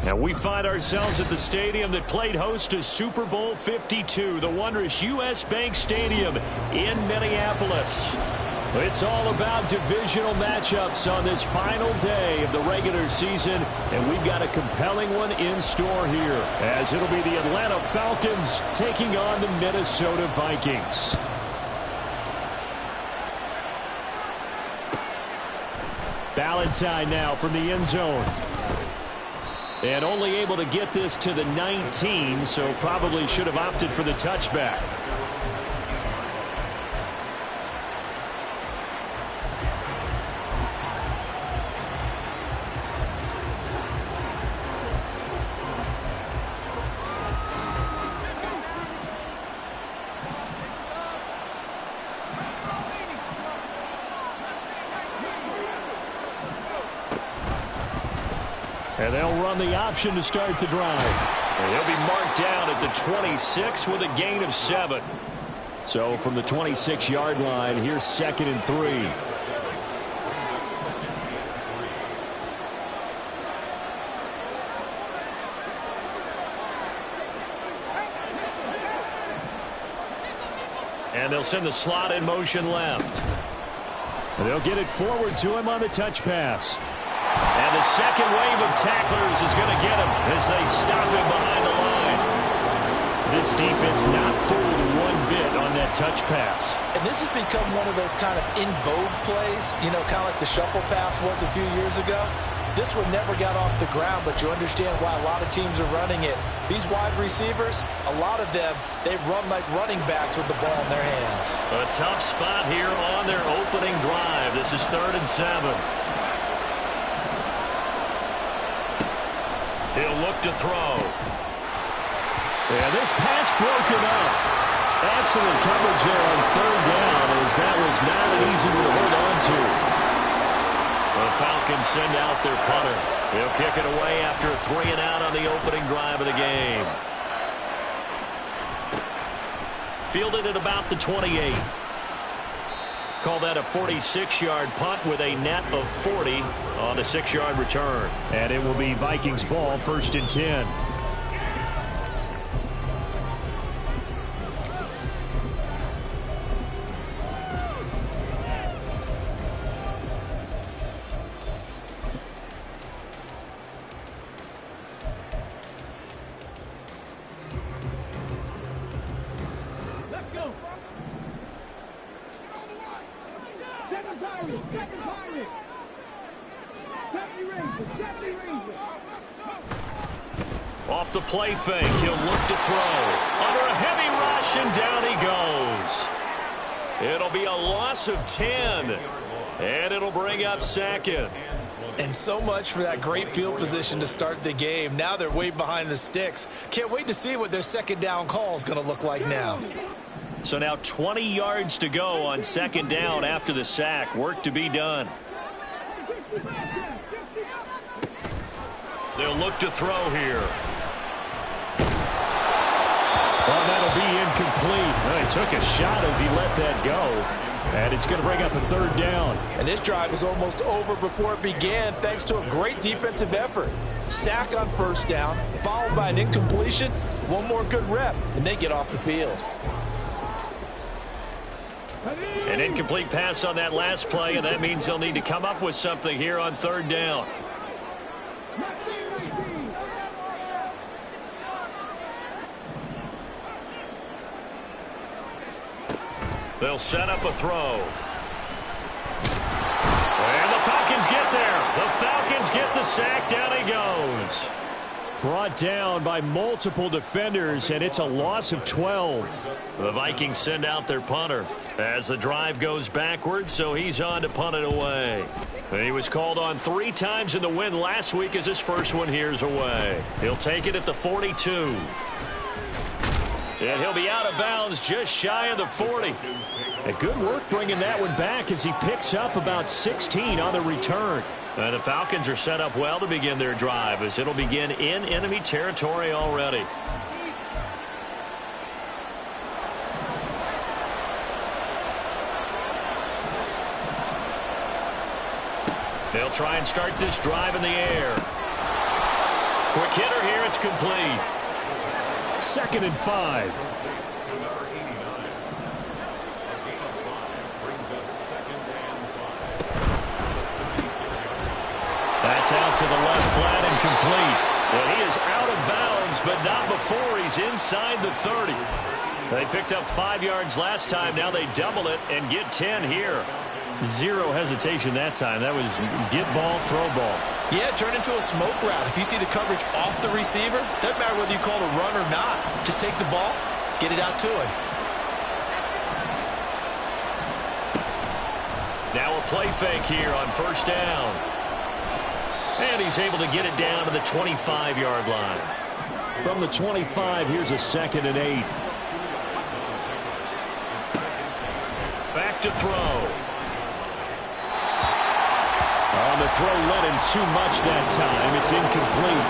And we find ourselves at the stadium that played host to Super Bowl 52, the wondrous U.S. Bank Stadium in Minneapolis. It's all about divisional matchups on this final day of the regular season, and we've got a compelling one in store here, as it'll be the Atlanta Falcons taking on the Minnesota Vikings. Valentine now from the end zone. And only able to get this to the 19, so probably should have opted for the touchback. And they'll run the option to start the drive. And he'll be marked down at the 26 with a gain of 7. So from the 26-yard line, here's 2nd and 3. And they'll send the slot in motion left. And they'll get it forward to him on the touch pass. And the second wave of tacklers is going to get him as they stop him behind the line. This defense not fooled one bit on that touch pass. And this has become one of those kind of in vogue plays, you know, kind of like the shuffle pass was a few years ago. This one never got off the ground, but you understand why a lot of teams are running it. These wide receivers, a lot of them, they run like running backs with the ball in their hands. A tough spot here on their opening drive. This is 3rd and 7. He'll look to throw. And this pass broken up. Excellent coverage there on 3rd down, as that was not an easy one to hold on to. The Falcons send out their punter. He'll kick it away after a 3 and out on the opening drive of the game. Fielded at about the 28. Call that a 46-yard punt with a net of 40 on a 6-yard return. And it will be Vikings ball, 1st and 10. Off the play fake, he'll look to throw. Under a heavy rush, and down he goes. It'll be a loss of 10, and it'll bring up 2nd. And so much for that great field position to start the game. Now they're way behind the sticks. Can't wait to see what their 2nd down call is going to look like now. So now 20 yards to go on 2nd down after the sack. Work to be done. They'll look to throw here. Well, that'll be incomplete. Well, he took a shot as he let that go. And it's going to bring up a 3rd down. And this drive was almost over before it began thanks to a great defensive effort. Sack on 1st down, followed by an incompletion. One more good rep, and they get off the field. An incomplete pass on that last play, and that means they'll need to come up with something here on 3rd down. They'll set up a throw. And the Falcons get there. The Falcons get the sack. Down he goes. Brought down by multiple defenders, and it's a loss of 12. The Vikings send out their punter as the drive goes backwards, so he's on to punt it away. And he was called on 3 times in the win last week as his first one here's away. He'll take it at the 42. And he'll be out of bounds just shy of the 40. And good work bringing that one back as he picks up about 16 on the return. And the Falcons are set up well to begin their drive as it'll begin in enemy territory already. They'll try and start this drive in the air. Quick hitter here. It's complete. 2nd and 5. That's out to the left flat and complete. Well, he is out of bounds, but not before he's inside the 30. They picked up 5 yards last time. Now they double it and get 10 here. Zero hesitation that time. That was get ball, throw ball. Yeah, turn into a smoke route. If you see the coverage off the receiver, doesn't matter whether you call it a run or not. Just take the ball, get it out to him. Now a play fake here on 1st down. And he's able to get it down to the 25-yard line. From the 25, here's a 2nd and 8. Back to throw. On the throw, let him too much that time. It's incomplete.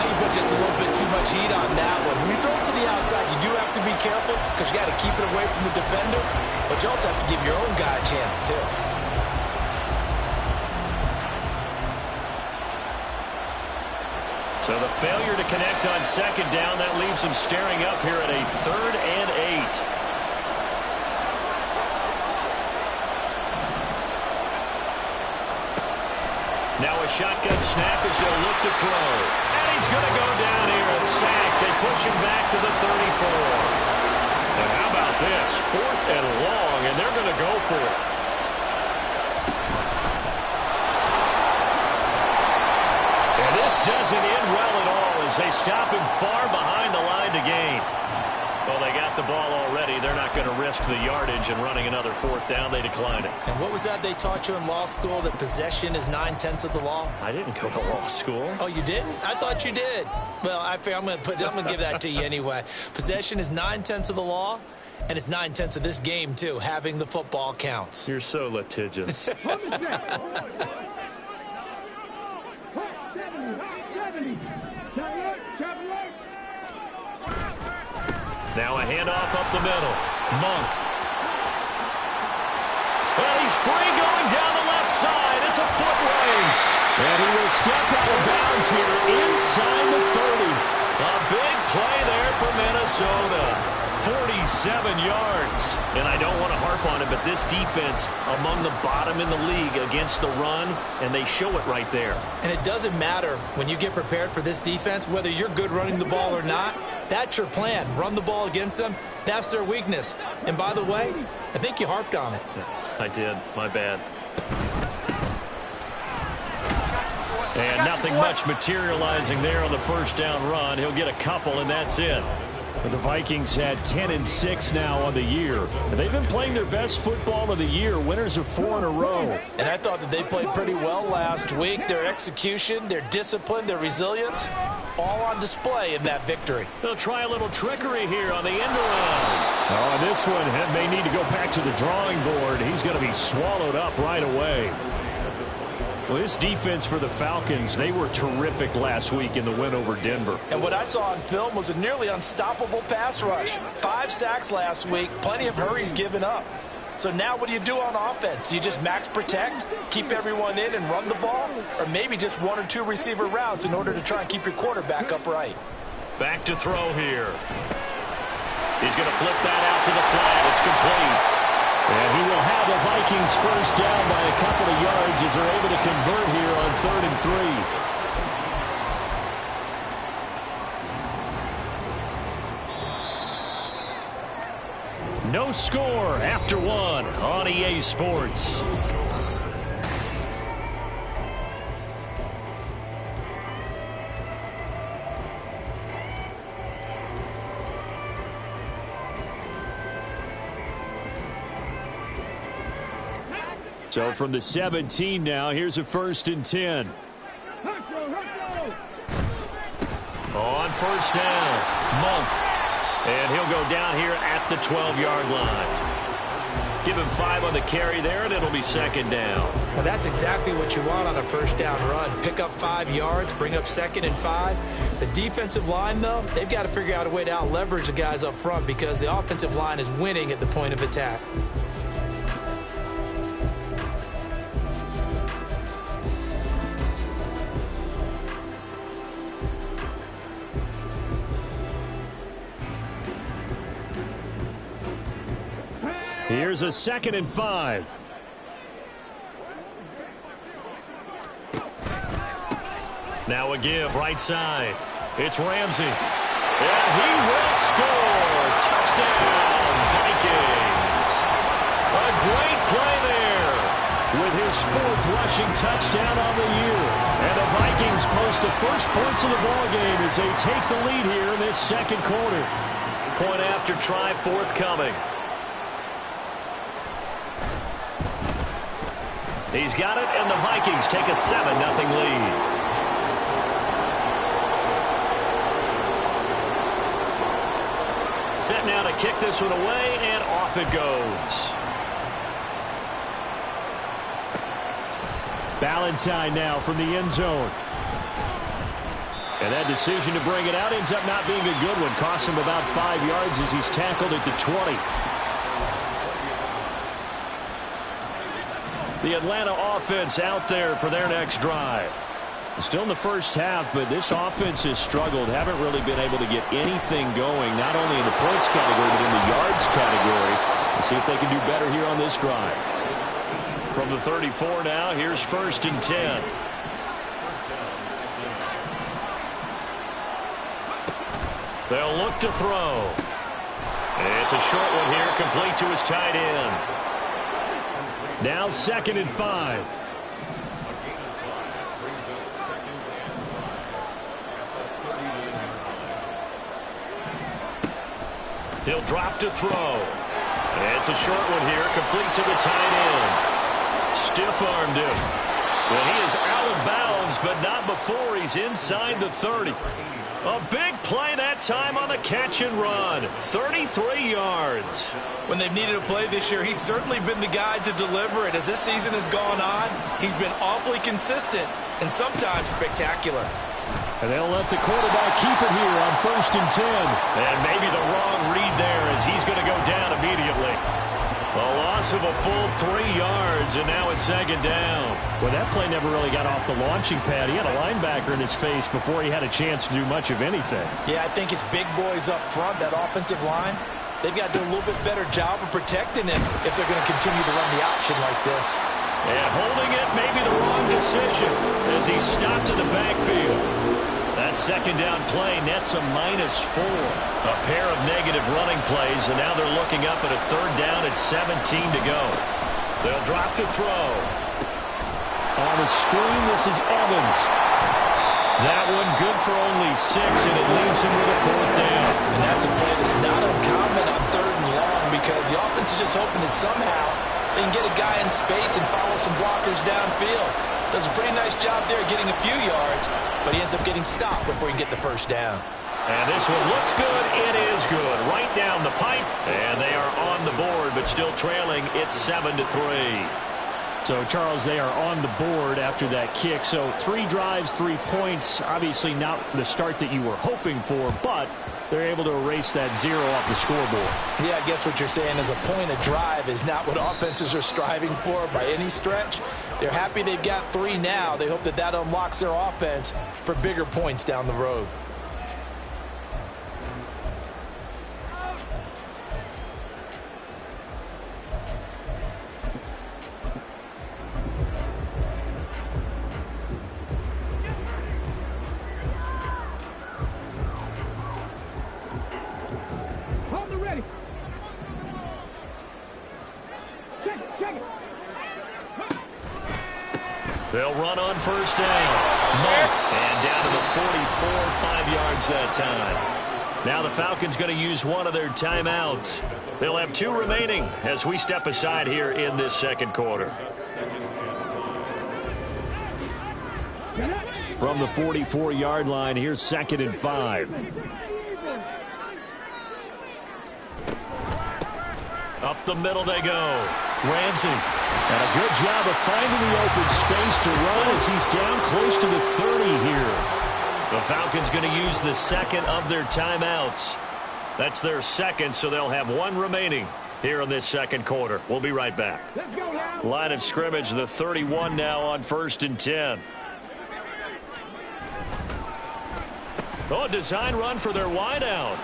You put just a little bit too much heat on that one. When you throw it to the outside, you do have to be careful because you got to keep it away from the defender. But you also have to give your own guy a chance, too. So the failure to connect on 2nd down, that leaves him staring up here at a 3rd and 8. Now a shotgun snap as they'll look to throw. And he's going to go down here and sack. They push him back to the 34. And how about this? 4th and long, and they're going to go for it. And this doesn't end well at all as they stop him far behind the line to gain. Well, they got the ball already. They're not going to risk the yardage and running another 4th down. They decline it. And what was that they taught you in law school, that possession is 9/10 of the law? I didn't go to law school. Oh, you didn't? I thought you did. Well, I'm going to give that to you anyway. Possession is 9/10 of the law, and it's 9/10 of this game, too. Having the football counts. You're so litigious. Now a handoff up the middle. Monk. Well, he's free going down the left side. It's a foot race. And he will step out of bounds here inside the 30. A big play there for Minnesota. 47 yards. And I don't want to harp on it, but this defense among the bottom in the league against the run, and they show it right there. And it doesn't matter when you get prepared for this defense, whether you're good running the ball or not. That's your plan. Run the ball against them. That's their weakness. And by the way, I think you harped on it. I did. My bad. And nothing much materializing there on the 1st down run. He'll get a couple, and that's it. The Vikings had 10-6 now on the year. They've been playing their best football of the year, winners of 4 in a row. And I thought that they played pretty well last week. Their execution, their discipline, their resilience, all on display in that victory. They'll try a little trickery here on the end around. Oh, this one may need to go back to the drawing board. He's going to be swallowed up right away. Well, this defense for the Falcons, they were terrific last week in the win over Denver. And what I saw on film was a nearly unstoppable pass rush. 5 sacks last week, plenty of hurries given up. So now what do you do on offense? You just max protect, keep everyone in and run the ball, or maybe just 1 or 2 receiver routes in order to try and keep your quarterback upright. Back to throw here. He's going to flip that out to the flat. It's complete. And he will have the Vikings 1st down by a couple of yards as they're able to convert here on 3rd and 3. No score after 1 on EA Sports. So from the 17 now, here's a 1st and 10. On 1st down, Monk. And he'll go down here at the 12-yard line. Give him 5 on the carry there, and it'll be 2nd down. Well, that's exactly what you want on a 1st down run. Pick up 5 yards, bring up 2nd and 5. The defensive line, though, they've got to figure out a way to out-leverage the guys up front because the offensive line is winning at the point of attack. Here's a 2nd and 5. Now a give right side. It's Ramsey. And he will score. Touchdown, Vikings. A great play there with his 4th rushing touchdown on the year. And the Vikings post the first points of the ballgame as they take the lead here in this 2nd quarter. Point after try forthcoming. He's got it, and the Vikings take a 7-0 lead. Set now to kick this one away, and off it goes. Ballantyne now from the end zone. And that decision to bring it out ends up not being a good one. Costs him about 5 yards as he's tackled at the 20. The Atlanta offense out there for their next drive. Still in the first half, but this offense has struggled. Haven't really been able to get anything going, not only in the points category, but in the yards category. Let's see if they can do better here on this drive. From the 34 now, here's 1st and 10. They'll look to throw. It's a short one here, complete to his tight end. Now 2nd and 5. He'll drop to throw. It's a short one here, complete to the tight end. Stiff-armed him. Well, he is out of bounds, but not before he's inside the 30. A big play that time on the catch and run. 33 yards. When they've needed a play this year, he's certainly been the guy to deliver it. As this season has gone on, he's been awfully consistent and sometimes spectacular. And they'll let the quarterback keep it here on 1st and 10. And maybe the wrong read there as he's going to go down immediately. A loss of a full 3 yards, and now it's 2nd down. Well, that play never really got off the launching pad. He had a linebacker in his face before he had a chance to do much of anything. Yeah, I think it's big boys up front, that offensive line. They've got to do a little bit better job of protecting him if they're going to continue to run the option like this. And holding it may be the wrong decision as he stopped in the backfield. That 2nd down play nets a -4. A pair of negative running plays, and now they're looking up at a 3rd down at 17 to go. They'll drop to throw. On the screen, this is Evans. That one good for only 6, and it leaves him with a 4th down. And that's a play that's not uncommon on 3rd and long because the offense is just hoping that somehow they can get a guy in space and follow some blockers downfield. Does a pretty nice job there getting a few yards, but he ends up getting stopped before he can get the 1st down. And this one looks good. It is good. Right down the pipe. And they are on the board, but still trailing. It's 7-3. So, Charles, they are on the board after that kick. So, 3 drives, 3 points. Obviously not the start that you were hoping for, but they're able to erase that 0 off the scoreboard. Yeah, I guess what you're saying is a point of drive is not what offenses are striving for by any stretch. They're happy they've got 3 now. They hope that that unlocks their offense for bigger points down the road. They'll run on 1st down. And down to the 44, 5 yards that time. Now the Falcons going to use one of their timeouts. They'll have 2 remaining as we step aside here in this 2nd quarter. From the 44-yard line, here's 2nd and 5. Up the middle they go. Ramsey. And a good job of finding the open space to run as he's down close to the 30 here. The Falcons going to use the 2nd of their timeouts. That's their 2nd, so they'll have 1 remaining here in this 2nd quarter. We'll be right back. Line of scrimmage, the 31 now on 1st and 10. Oh, design run for their wideout.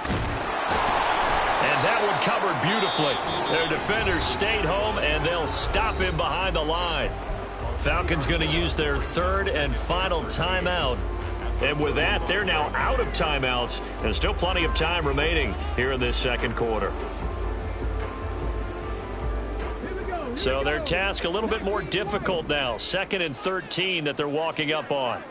And that one covered beautifully. Their defenders stayed home, and they'll stop him behind the line. Falcons going to use their third and final timeout. And with that, they're now out of timeouts. And still plenty of time remaining here in this second quarter. So their task a little bit more difficult now. 2nd and 13 that they're walking up on.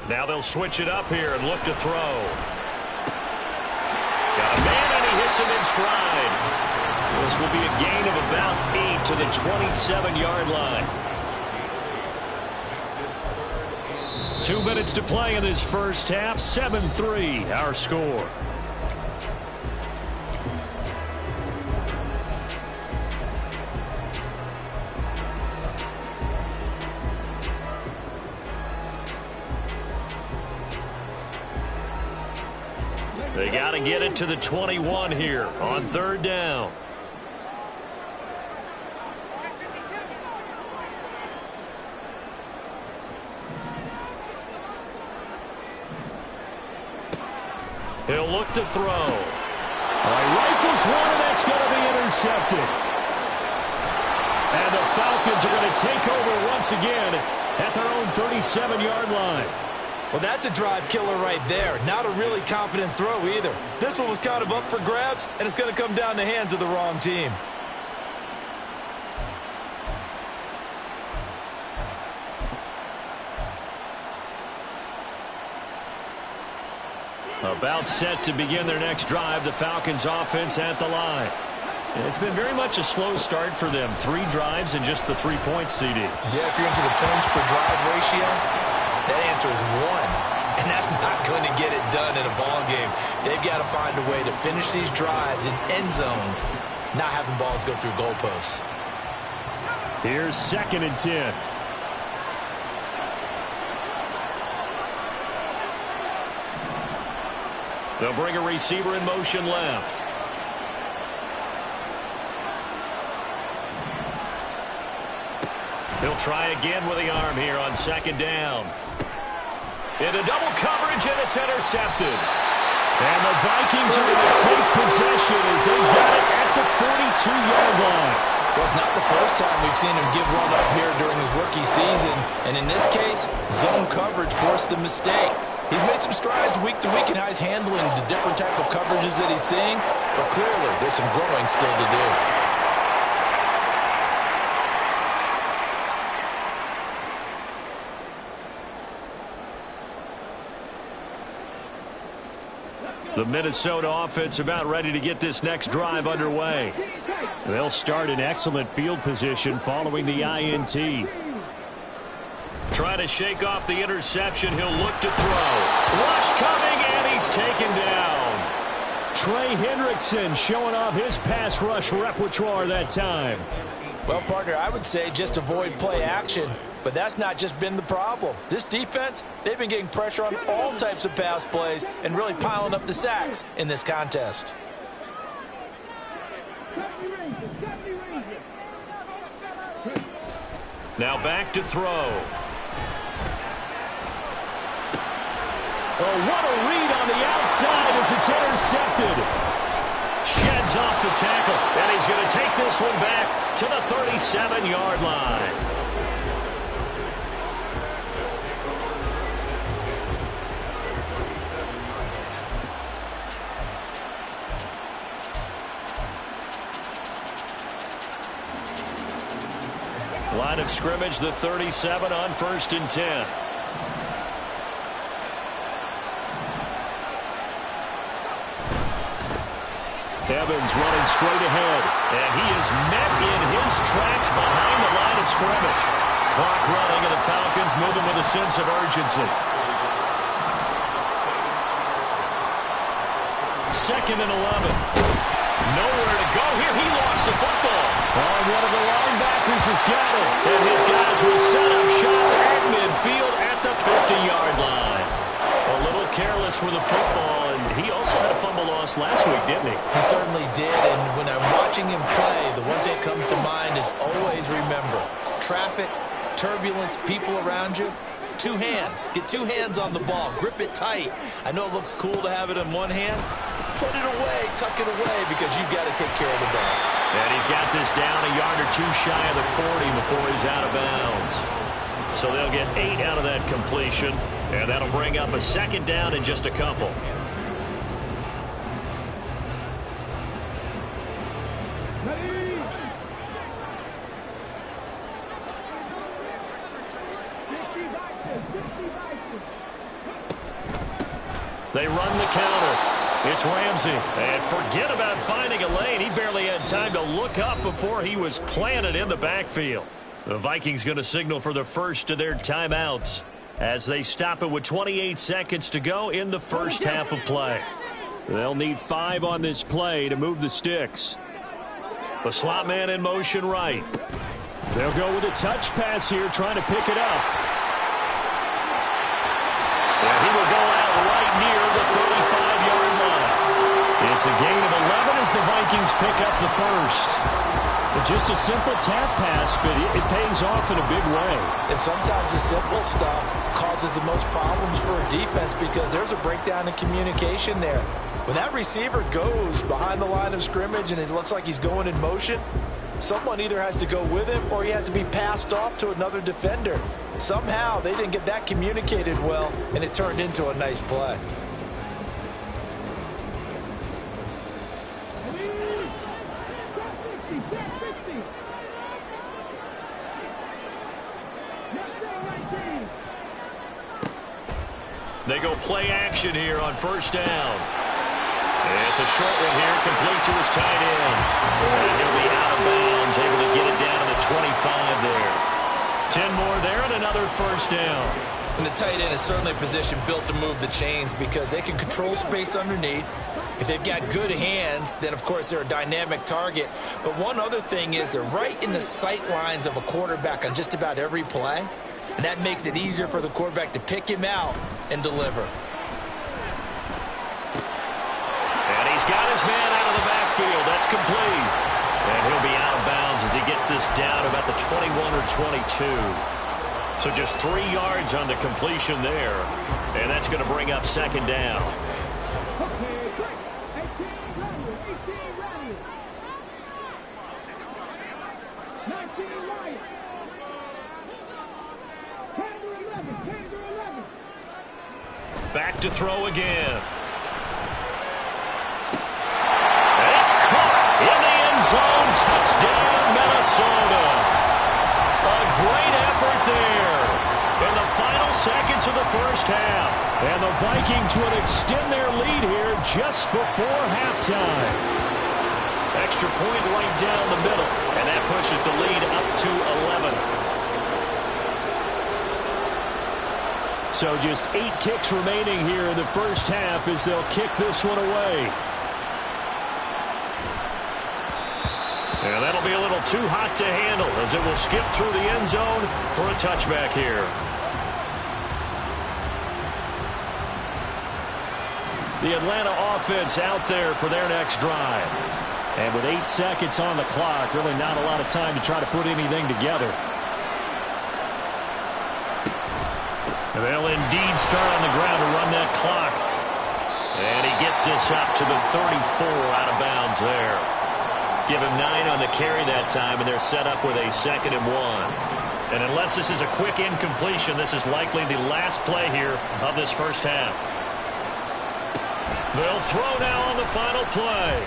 Now they'll switch it up here and look to throw. Got a man, and he hits him in stride. This will be a gain of about 8 to the 27-yard line. 2 minutes to play in this first half. 7-3 our score. They got to get it to the 21 here on 3rd down. He'll look to throw. Rifles one, and that's going to be intercepted. And the Falcons are going to take over once again at their own 37-yard line. Well, that's a drive killer right there. Not a really confident throw either. This one was kind of up for grabs, and it's going to come down the hands of the wrong team. About set to begin their next drive, the Falcons offense at the line. It's been very much a slow start for them. 3 drives and just the 3 points, CD. Yeah, if you're into the points per drive ratio, that answer is 1. And that's not going to get it done in a ball game. They've got to find a way to finish these drives in end zones, not having balls go through goalposts. Here's 2nd and 10. They'll bring a receiver in motion left. He'll try again with the arm here on 2nd down. Into double coverage, and it's intercepted. And the Vikings are going to take possession as they got it at the 42-yard line. Well, it's not the first time we've seen him give one up here during his rookie season. And in this case, zone coverage forced the mistake. He's made some strides week to week in how he's handling the different type of coverages that he's seeing. But clearly, there's some growing still to do. The Minnesota offense about ready to get this next drive underway. They'll start in excellent field position following the INT. Trying to shake off the interception. He'll look to throw. Rush coming, and he's taken down. Trey Hendrickson showing off his pass rush repertoire that time. Well, partner, I would say just avoid play action. But that's not just been the problem. This defense, they've been getting pressure on all types of pass plays and really piling up the sacks in this contest. Now back to throw. Oh, what a read on the outside as it's intercepted. Sheds off the tackle, and he's going to take this one back to the 37-yard line. Line of scrimmage, the 37 on 1st and 10. Evans running straight ahead, and he is met in his tracks behind the line of scrimmage. Clock running, and the Falcons moving with a sense of urgency. 2nd and 11. Nowhere to go here. He lost the football. Oh, one of the linebackers has got it. And his guys will set up shop at midfield at the 50-yard line. A little careless with the football, and he also had a fumble loss last week, didn't he? He certainly did, and when I'm watching him play, the one thing that comes to mind is always remember, traffic, turbulence, people around you. Two hands. Get two hands on the ball. Grip it tight. I know it looks cool to have it in one hand. Put it away. Tuck it away because you've got to take care of the ball. And he's got this down a yard or two shy of the 40 before he's out of bounds. So they'll get 8 out of that completion. And that'll bring up a second down in just a couple. They run the counter. It's Ramsey. And forget about finding a lane. He barely had time to look up before he was planted in the backfield. The Vikings going to signal for the first of their timeouts as they stop it with 28 seconds to go in the first half of play. They'll need 5 on this play to move the sticks. The slot man in motion right. They'll go with a touch pass here, trying to pick it up. And he will go out right near the 35-yard line. It's a gain of 11 as the Vikings pick up the first. Just a simple tap pass, but it pays off in a big way. And sometimes the simple stuff causes the most problems for a defense because there's a breakdown in communication there. When that receiver goes behind the line of scrimmage and it looks like he's going in motion, someone either has to go with him or he has to be passed off to another defender. Somehow they didn't get that communicated well, and it turned into a nice play. They go play action here on first down. And it's a short one here, complete to his tight end. And he'll be out of bounds, able to get it down to the 25 there. 10 more there and another first down. And the tight end is certainly a position built to move the chains because they can control space underneath. If they've got good hands, then of course they're a dynamic target. But one other thing is they're right in the sight lines of a quarterback on just about every play. And that makes it easier for the quarterback to pick him out and deliver. And he's got his man out of the backfield. That's complete. And he'll be out of bounds as he gets this down about the 21 or 22. So just 3 yards on the completion there. And that's going to bring up second down. Back to throw again. And it's caught in the end zone. Touchdown, Minnesota. A great effort there in the final seconds of the first half. And the Vikings would extend their lead here just before halftime. Extra point right down the middle. And that pushes the lead up to 11. So just 8 ticks remaining here in the first half as they'll kick this one away. And that'll be a little too hot to handle as it will skip through the end zone for a touchback here. The Atlanta offense out there for their next drive. And with 8 seconds on the clock, really not a lot of time to try to put anything together. They'll indeed start on the ground to run that clock. And he gets this up to the 34 out of bounds there. Give him 9 on the carry that time, and they're set up with a 2nd and 1. And unless this is a quick incompletion, this is likely the last play here of this first half. They'll throw now on the final play.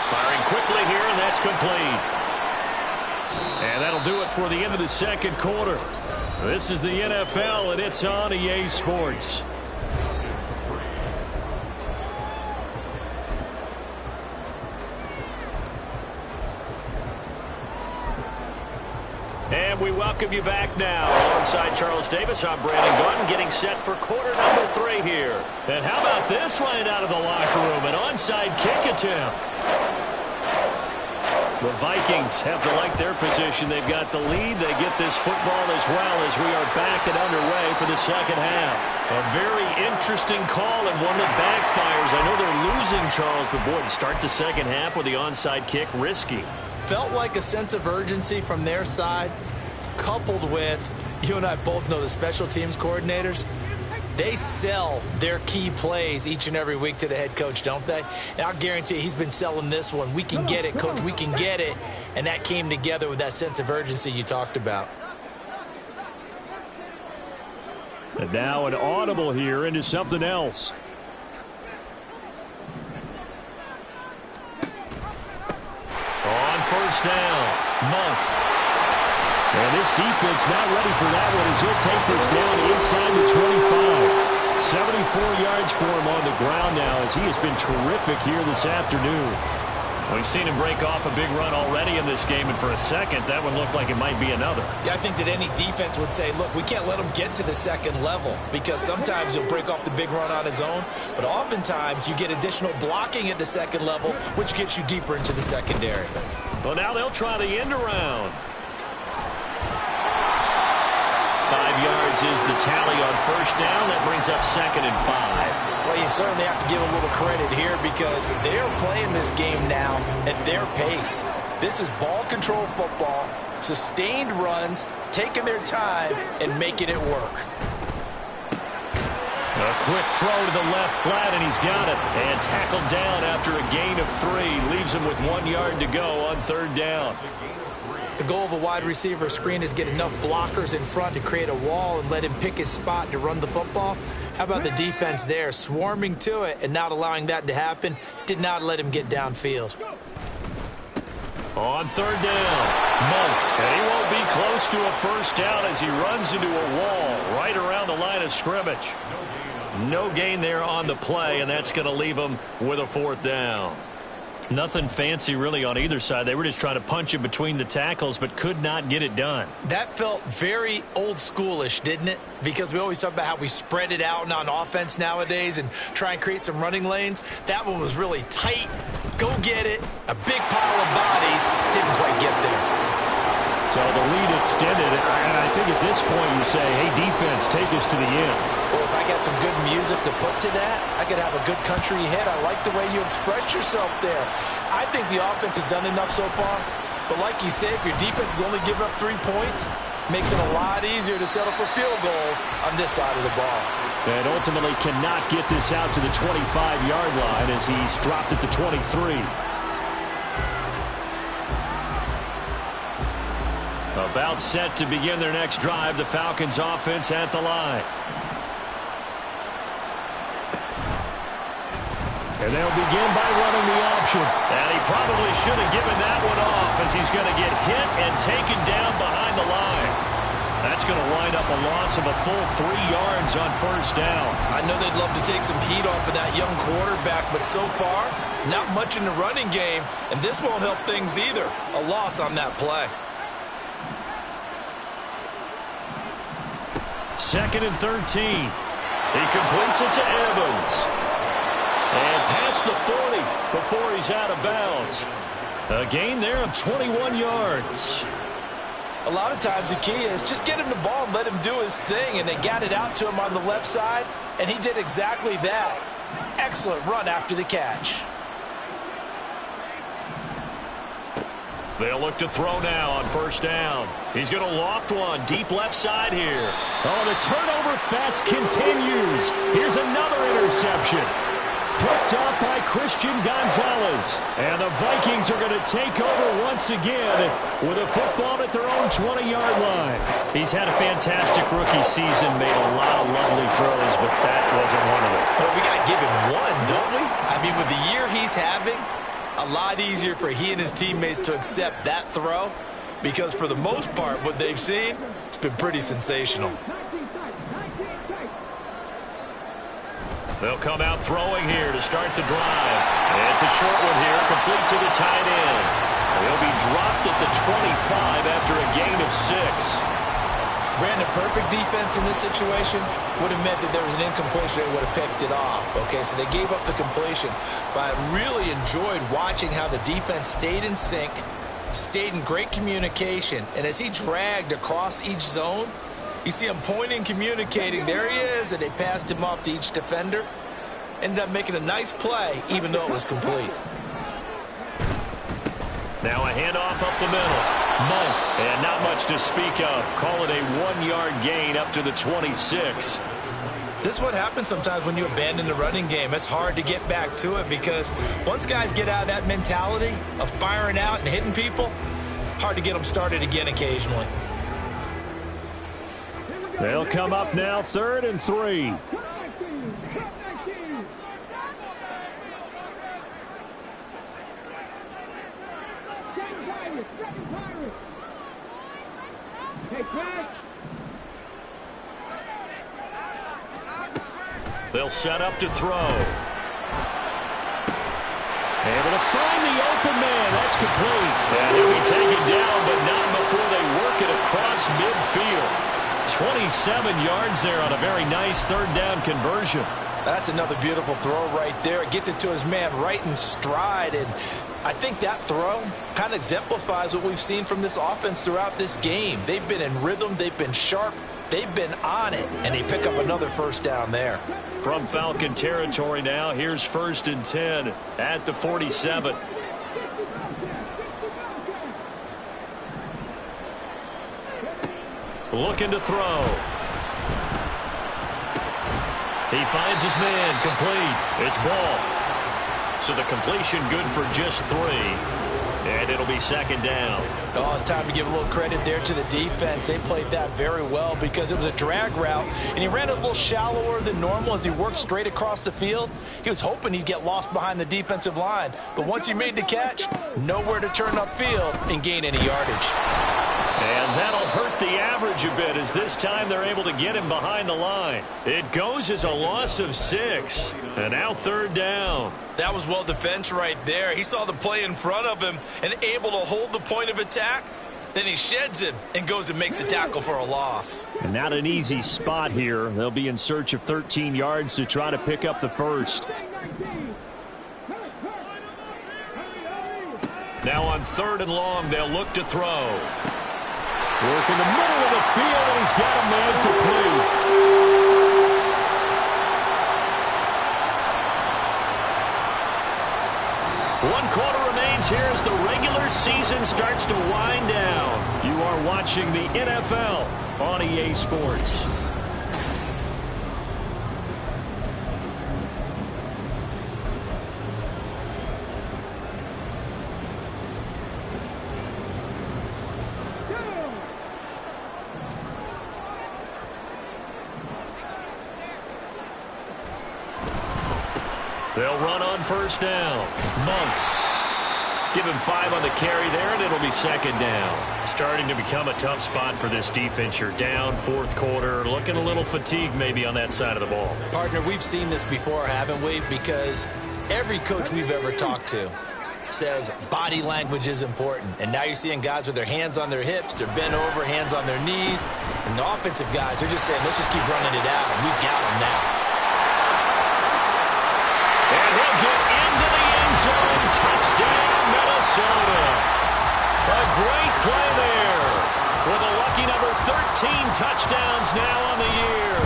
Firing quickly here, and that's complete. And that'll do it for the end of the second quarter. This is the NFL, and it's on EA Sports. And we welcome you back now. Alongside Charles Davis, I'm Brandon Gordon, getting set for quarter number 3 here. And how about this right out of the locker room? An onside kick attempt. The Vikings have to like their position. They've got the lead. They get this football as well as we are back and underway for the second half. A very interesting call and one that backfires. I know they're losing, Charles, but boy, to start the second half with the onside kick, risky. Felt like a sense of urgency from their side. coupled with, you and I both know the special teams coordinators, they sell their key plays each and every week to the head coach, don't they? And I'll guarantee you he's been selling this one. We can get it, coach, we can get it. And that came together with that sense of urgency you talked about. And now an audible here into something else. On first down, Monk. And this defense not ready for that one as he'll take this down inside the 25. 74 yards for him on the ground now as he has been terrific here this afternoon. We've seen him break off a big run already in this game, and for a second, that one looked like it might be another. Yeah, I think that any defense would say, look, we can't let him get to the second level because sometimes he'll break off the big run on his own, but oftentimes you get additional blocking at the second level, which gets you deeper into the secondary. Well, now they'll try the end around. 5 yards is the tally on first down. That brings up 2nd and 5. Well, you certainly have to give a little credit here because they're playing this game now at their pace. This is ball control football, sustained runs, taking their time, and making it work. A quick throw to the left flat, and he's got it. And tackled down after a gain of 3. Leaves him with 1 yard to go on third down. The goal of a wide receiver screen is get enough blockers in front to create a wall and let him pick his spot to run the football. How about the defense there, swarming to it and not allowing that to happen? Did not let him get downfield. On third down, Monk. And he won't be close to a first down as he runs into a wall right around the line of scrimmage. No gain there on the play, and that's going to leave him with a 4th down. Nothing fancy really on either side. They were just trying to punch it between the tackles, but could not get it done. That felt very old schoolish, didn't it? Because we always talk about how we spread it out on offense nowadays and try and create some running lanes. That one was really tight. Go get it. A big pile of bodies. Didn't quite get there. So the lead extended, and I think at this point you say, hey, defense, take us to the end. Well, if I got some good music to put to that, I could have a good country hit. I like the way you express yourself there. I think the offense has done enough so far. But like you say, if your defense is only giving up 3 points, makes it a lot easier to settle for field goals on this side of the ball. And ultimately cannot get this out to the 25-yard line as he's dropped it to 23. About set to begin their next drive, the Falcons offense at the line. And they'll begin by running the option. And he probably should have given that one off as he's going to get hit and taken down behind the line. That's going to wind up a loss of a full 3 yards on first down. I know they'd love to take some heat off of that young quarterback, but so far, not much in the running game, and this won't help things either. A loss on that play. 2nd and 13. He completes it to Evans. And past the 40 before he's out of bounds. A gain there of 21 yards. A lot of times the key is just get him the ball and let him do his thing, and they got it out to him on the left side, and he did exactly that. Excellent run after the catch. They'll look to throw now on first down. He's going to loft one deep left side here. Oh, the turnover fest continues. Here's another interception. Picked up by Christian Gonzalez. And the Vikings are going to take over once again with a football at their own 20-yard line. He's had a fantastic rookie season, made a lot of lovely throws, but that wasn't one of them. Well, we got to give him one, don't we? I mean, with the year he's having, a lot easier for he and his teammates to accept that throw because for the most part, what they've seen, it's been pretty sensational. They'll come out throwing here to start the drive. And it's a short one here, complete to the tight end. He'll be dropped at the 25 after a gain of 6. Brandon, perfect defense in this situation would have meant that there was an incompletion. They would have picked it off. Okay, so they gave up the completion. But I really enjoyed watching how the defense stayed in sync, stayed in great communication. And as he dragged across each zone, you see him pointing, communicating. There he is, and they passed him off to each defender. Ended up making a nice play, even though it was complete. Now a handoff up the middle. Monk, and not much to speak of. Call it a 1-yard gain up to the 26. This is what happens sometimes when you abandon the running game. It's hard to get back to it because once guys get out of that mentality of firing out and hitting people, hard to get them started again occasionally. They'll come up now 3rd and 3. They'll set up to throw. Able to find the open man. That's complete. And he'll be taken down, but not before they work it across midfield. 27 yards there on a very nice 3rd down conversion. That's another beautiful throw right there. It gets it to his man right in stride. And I think that throw kind of exemplifies what we've seen from this offense throughout this game. They've been in rhythm. They've been sharp. They've been on it. And they pick up another 1st down there. From Falcon territory now, here's 1st and 10 at the 47. Looking to throw. He finds his man, complete. It's ball. So the completion good for just 3. And it'll be 2nd down. Oh, it's time to give a little credit there to the defense. They played that very well because it was a drag route, and he ran it a little shallower than normal as he worked straight across the field. He was hoping he'd get lost behind the defensive line, but once he made the catch, nowhere to turn upfield and gain any yardage. And that'll hurt the average a bit as this time they're able to get him behind the line. It goes as a loss of 6. And now 3rd down. That was well defense right there. He saw the play in front of him and able to hold the point of attack. Then he sheds him and goes and makes a tackle for a loss. And not an easy spot here. They'll be in search of 13 yards to try to pick up the 1st. Now on 3rd and long, they'll look to throw. Work in the middle of the field, and he's got a man complete. One quarter remains here as the regular season starts to wind down. You are watching the NFL on EA Sports. They'll run on 1st down. Monk. Give him 5 on the carry there, and it'll be 2nd down. Starting to become a tough spot for this defense. You're down 4th quarter. Looking a little fatigued maybe on that side of the ball. Partner, we've seen this before, haven't we? Because every coach we've ever talked to says body language is important. And now you're seeing guys with their hands on their hips, they're bent over, hands on their knees. And the offensive guys are just saying, let's just keep running it out, and we've got them now. And he'll get into the end zone. Touchdown, Minnesota. A great play there. With a lucky number 13 touchdowns now on the year.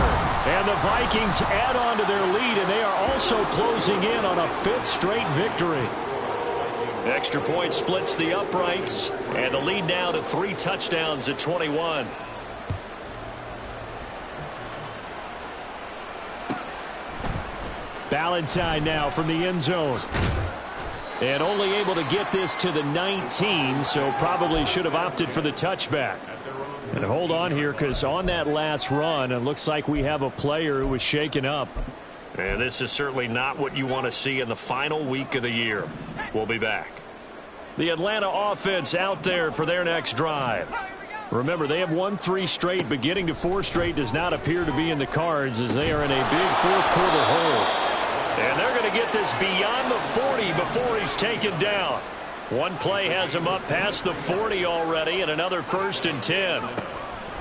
And the Vikings add on to their lead, and they are also closing in on a 5th straight victory. Extra point splits the uprights, and the lead now to 3 touchdowns at 21. Valentine now from the end zone. And only able to get this to the 19, so probably should have opted for the touchback. And hold on here, because on that last run, it looks like we have a player who was shaken up. And this is certainly not what you want to see in the final week of the year. We'll be back. The Atlanta offense out there for their next drive. Remember, they have won 3 straight, but getting to 4 straight does not appear to be in the cards as they are in a big 4th quarter hole. And they're going to get this beyond the 40 before he's taken down. One play has him up past the 40 already, and another 1st and 10.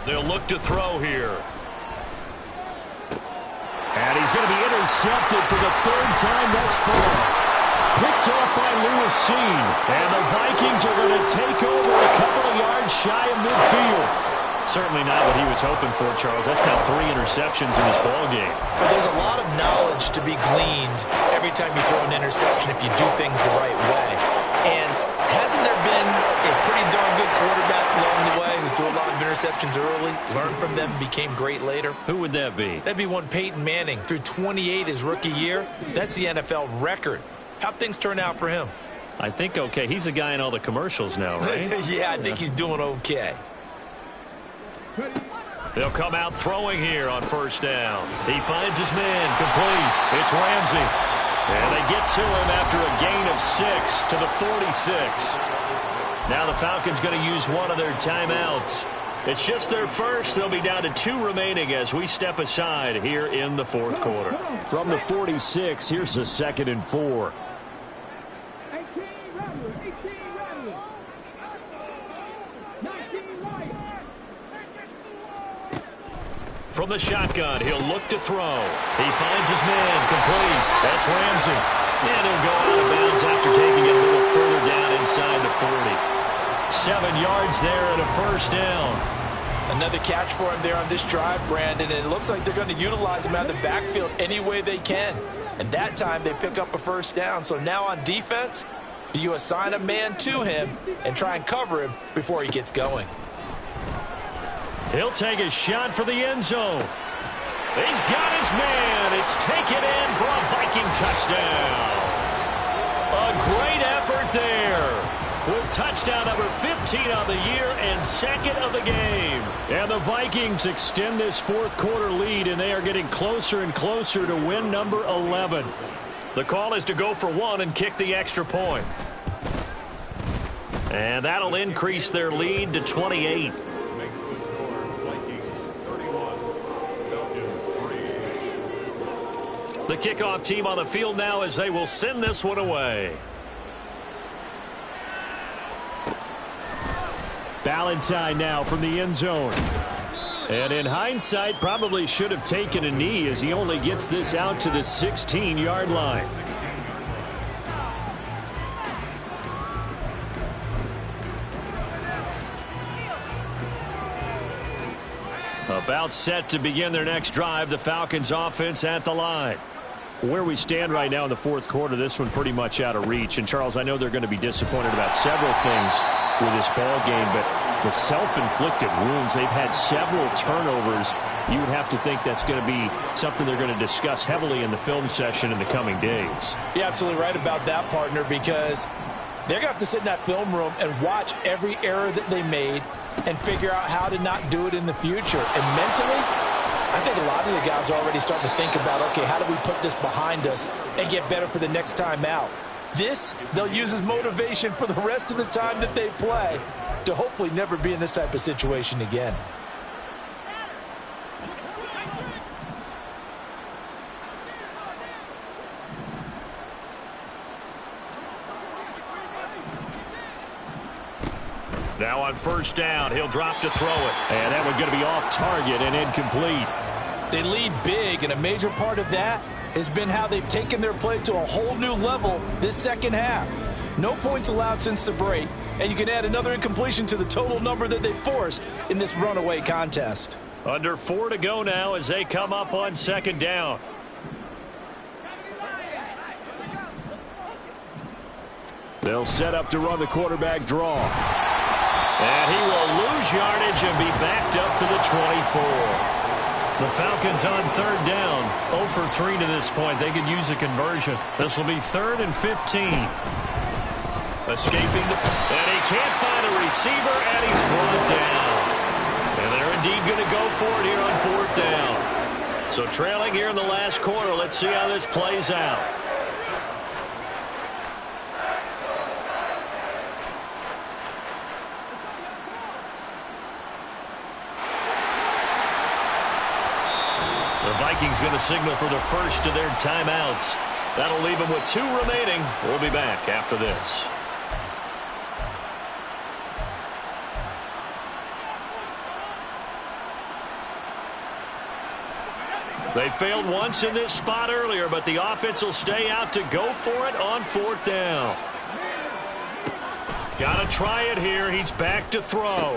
They'll look to throw here. And he's going to be intercepted for the 3rd time thus far. Picked off by Lewis Cine. And the Vikings are going to take over a couple of yards shy of midfield. Certainly not what he was hoping for, Charles. That's now 3 interceptions in this ball game. But there's a lot of knowledge to be gleaned every time you throw an interception if you do things the right way. And hasn't there been a pretty darn good quarterback along the way who threw a lot of interceptions early, learned from them, became great later? Who would that be? That'd be one Peyton Manning. Threw 28 his rookie year. That's the NFL record. How'd things turn out for him? I think okay. He's a guy in all the commercials now, right? Yeah, I think he's doing okay. They'll come out throwing here on first down. He finds his man complete. It's Ramsey. And they get to him after a gain of 6 to the 46. Now the Falcons going to use one of their timeouts. It's just their first. They'll be down to 2 remaining as we step aside here in the fourth quarter. From the 46, here's a 2nd and 4. From the shotgun, he'll look to throw. He finds his man complete. That's Ramsey. And he'll go out of bounds after taking it a little further down inside the 40. 7 yards there and a first down. Another catch for him there on this drive, Brandon, and it looks like they're going to utilize him out of the backfield any way they can. And that time they pick up a first down. So now on defense, do you assign a man to him and try and cover him before he gets going? He'll take a shot for the end zone. He's got his man. It's taken in for a Viking touchdown. A great effort there with touchdown number 15 on the year and 2nd of the game. And the Vikings extend this fourth quarter lead, and they are getting closer and closer to win number 11. The call is to go for 1 and kick the extra point. And that'll increase their lead to 28. The kickoff team on the field now as they will send this one away. Ballantyne now from the end zone. And in hindsight, probably should have taken a knee as he only gets this out to the 16-yard line. About set to begin their next drive, the Falcons offense at the line. Where we stand right now in the fourth quarter, this one pretty much out of reach. And, Charles, I know they're going to be disappointed about several things with this ball game, but the self-inflicted wounds, they've had several turnovers. You would have to think that's going to be something they're going to discuss heavily in the film session in the coming days. You're absolutely right about that, partner, because they're going to have to sit in that film room and watch every error that they made and figure out how to not do it in the future. And mentally, I think a lot of the guys are already starting to think about, okay, how do we put this behind us and get better for the next time out? This, they'll use as motivation for the rest of the time that they play to hopefully never be in this type of situation again. Now on first down, he'll drop to throw it. And that one's going to be off target and incomplete. They lead big, and a major part of that has been how they've taken their play to a whole new level this second half. No points allowed since the break, and you can add another incompletion to the total number that they forced in this runaway contest. Under 4 to go now as they come up on second down. They'll set up to run the quarterback draw. And he will lose yardage and be backed up to the 24. The Falcons on third down. 0 for 3 to this point. They could use a conversion. This will be 3rd and 15. Escaping and he can't find a receiver, and he's brought down. And they're indeed going to go for it here on 4th down. So trailing here in the last quarter. Let's see how this plays out. The Vikings going to signal for the first of their timeouts. That'll leave them with 2 remaining. We'll be back after this. They failed once in this spot earlier, but the offense will stay out to go for it on 4th down. Got to try it here. He's back to throw.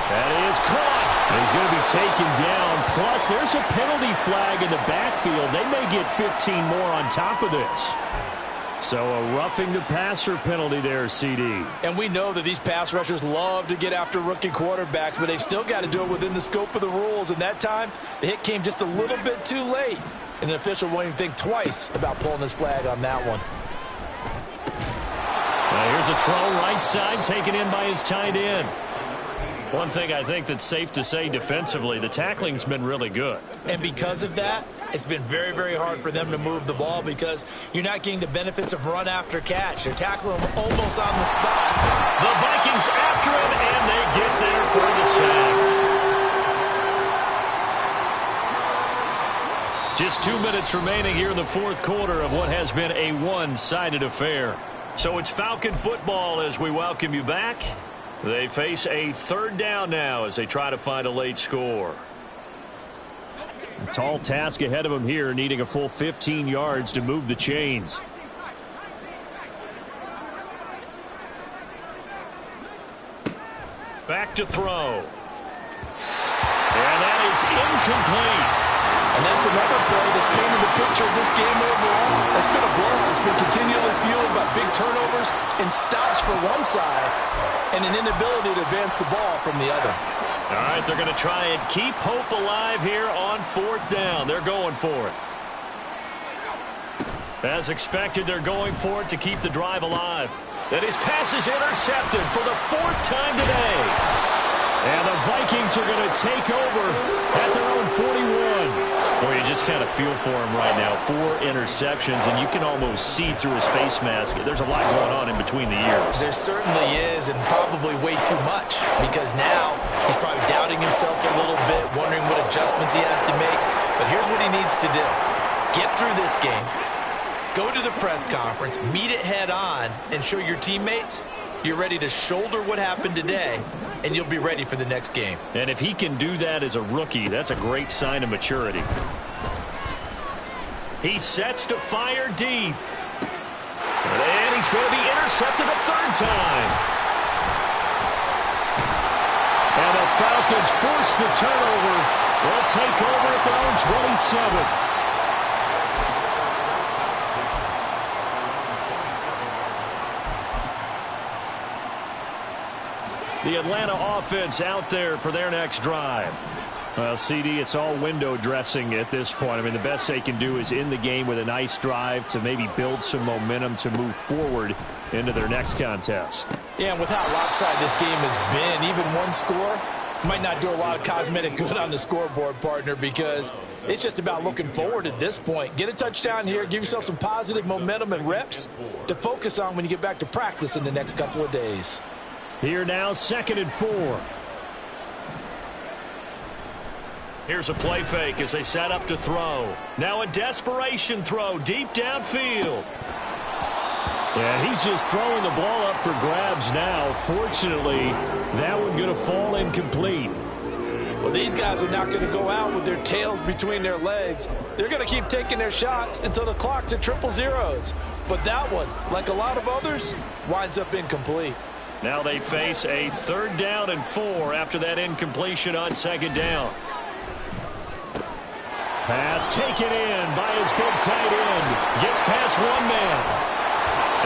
That is caught. He's going to be taken down. Plus, there's a penalty flag in the backfield. They may get 15 more on top of this. So a roughing the passer penalty there, CD. And we know that these pass rushers love to get after rookie quarterbacks, but they've still got to do it within the scope of the rules. And that time, the hit came just a little bit too late. And an official won't even think twice about pulling his flag on that one. Here's a throw right side taken in by his tight end. One thing I think that's safe to say defensively, the tackling's been really good. And because of that, it's been very, very hard for them to move the ball because you're not getting the benefits of run after catch. They're tackling him almost on the spot. The Vikings after him, and they get there for the sack. Just 2 minutes remaining here in the fourth quarter of what has been a one-sided affair. So it's Falcon football as we welcome you back. They face a third down now as they try to find a late score. A tall task ahead of them here, needing a full 15 yards to move the chains. Back to throw. And that is incomplete. And that's another play that's painted the picture of this game overall. It's been a blowout. It's been continually fueled by big turnovers and stops for one side and an inability to advance the ball from the other. All right, they're going to try and keep hope alive here on fourth down. They're going for it. As expected, they're going for it to keep the drive alive. And his pass is intercepted for the fourth time today. And the Vikings are going to take over at their own 41. Boy, you just kind of feel for him right now. 4 interceptions, and you can almost see through his face mask. There's a lot going on in between the ears. There certainly is, and probably way too much, because now he's probably doubting himself a little bit, wondering what adjustments he has to make. But here's what he needs to do. Get through this game, go to the press conference, meet it head on, and show your teammates you're ready to shoulder what happened today, and you'll be ready for the next game. And if he can do that as a rookie, that's a great sign of maturity. He sets to fire deep. And he's going to be intercepted a third time. And the Falcons force the turnover. They'll take over at their own 27. The Atlanta offense out there for their next drive. Well, CD, it's all window dressing at this point. I mean, the best they can do is in the game with a nice drive to maybe build some momentum to move forward into their next contest. Yeah, and with how lopsided this game has been, even one score might not do a lot of cosmetic good on the scoreboard, partner, because it's just about looking forward at this point. Get a touchdown here, give yourself some positive momentum and reps to focus on when you get back to practice in the next couple of days. Here now, 2nd and 4. Here's a play fake as they set up to throw. Now a desperation throw deep downfield. And he's just throwing the ball up for grabs now. Fortunately, that one going to fall incomplete. Well, these guys are not going to go out with their tails between their legs. They're going to keep taking their shots until the clock's at 000. But that one, like a lot of others, winds up incomplete. Now they face a 3rd down and 4 after that incompletion on 2nd down. Pass taken in by his big tight end. Gets past one man.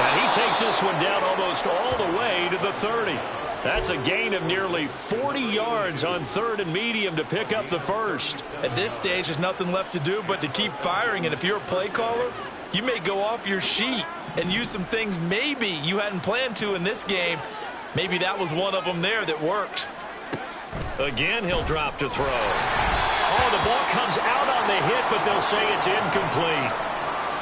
And he takes this one down almost all the way to the 30. That's a gain of nearly 40 yards on 3rd and medium to pick up the first. At this stage, there's nothing left to do but to keep firing. And if you're a play caller, you may go off your sheet and use some things maybe you hadn't planned to in this game. Maybe that was one of them there that worked. Again, he'll drop to throw. Oh, the ball comes out on the hit, but they'll say it's incomplete.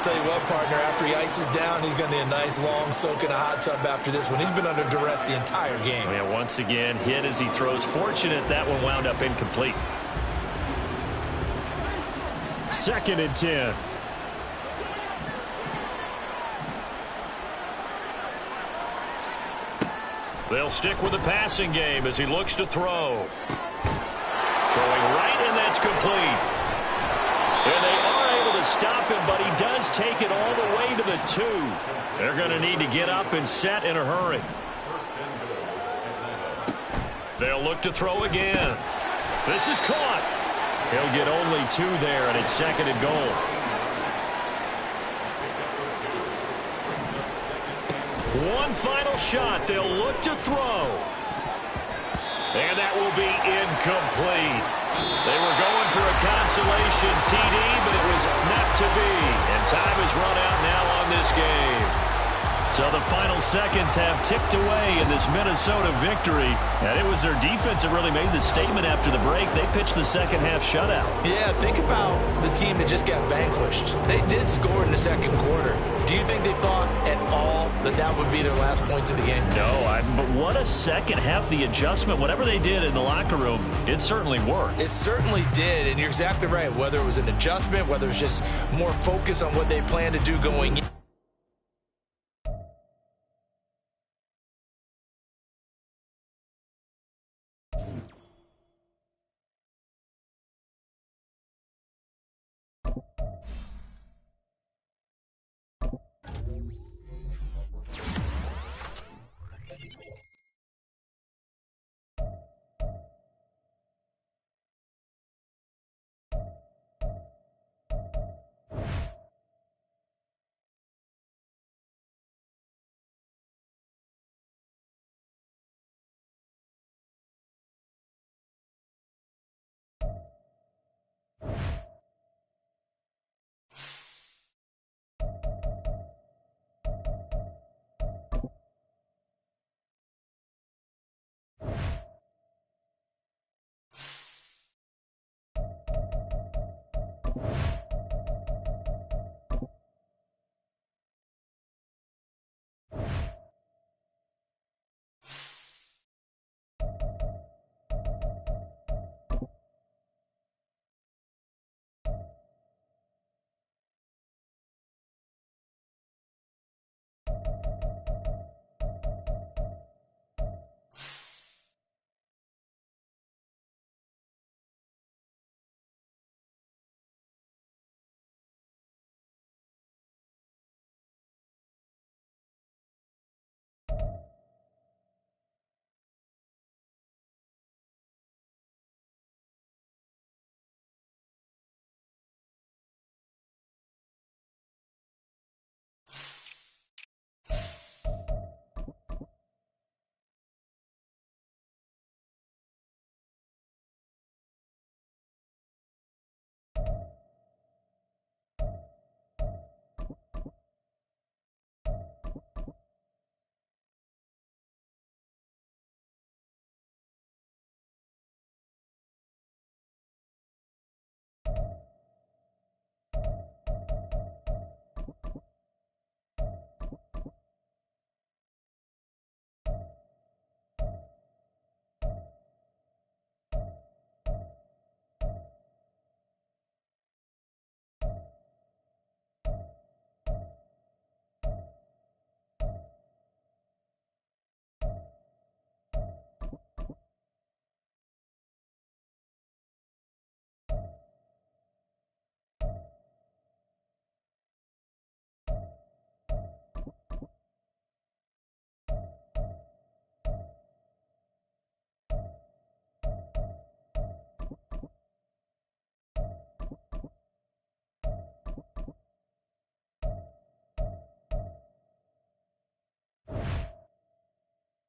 Tell you what, partner, after he ices down, he's going to need a nice long soak in a hot tub after this one. He's been under duress the entire game. Yeah, once again, hit as he throws. Fortunate that one wound up incomplete. 2nd and 10. They'll stick with the passing game as he looks to throw. Throwing right, and that's complete. And they are able to stop him, but he does take it all the way to the 2. They're going to need to get up and set in a hurry. They'll look to throw again. This is caught. He'll get only 2 there, and it's 2nd and goal. One final shot. They'll look to throw. And that will be incomplete. They were going for a consolation TD, but it was not to be. And time has run out now on this game. So the final seconds have ticked away in this Minnesota victory. And it was their defense that really made the statement after the break. They pitched the second half shutout. Yeah, think about the team that just got vanquished. They did score in the second quarter. Do you think they thought at all that that would be their last points of the game? No, but what a second half. The adjustment, whatever they did in the locker room, it certainly worked. It certainly did, and you're exactly right. Whether it was an adjustment, whether it was just more focus on what they planned to do going in.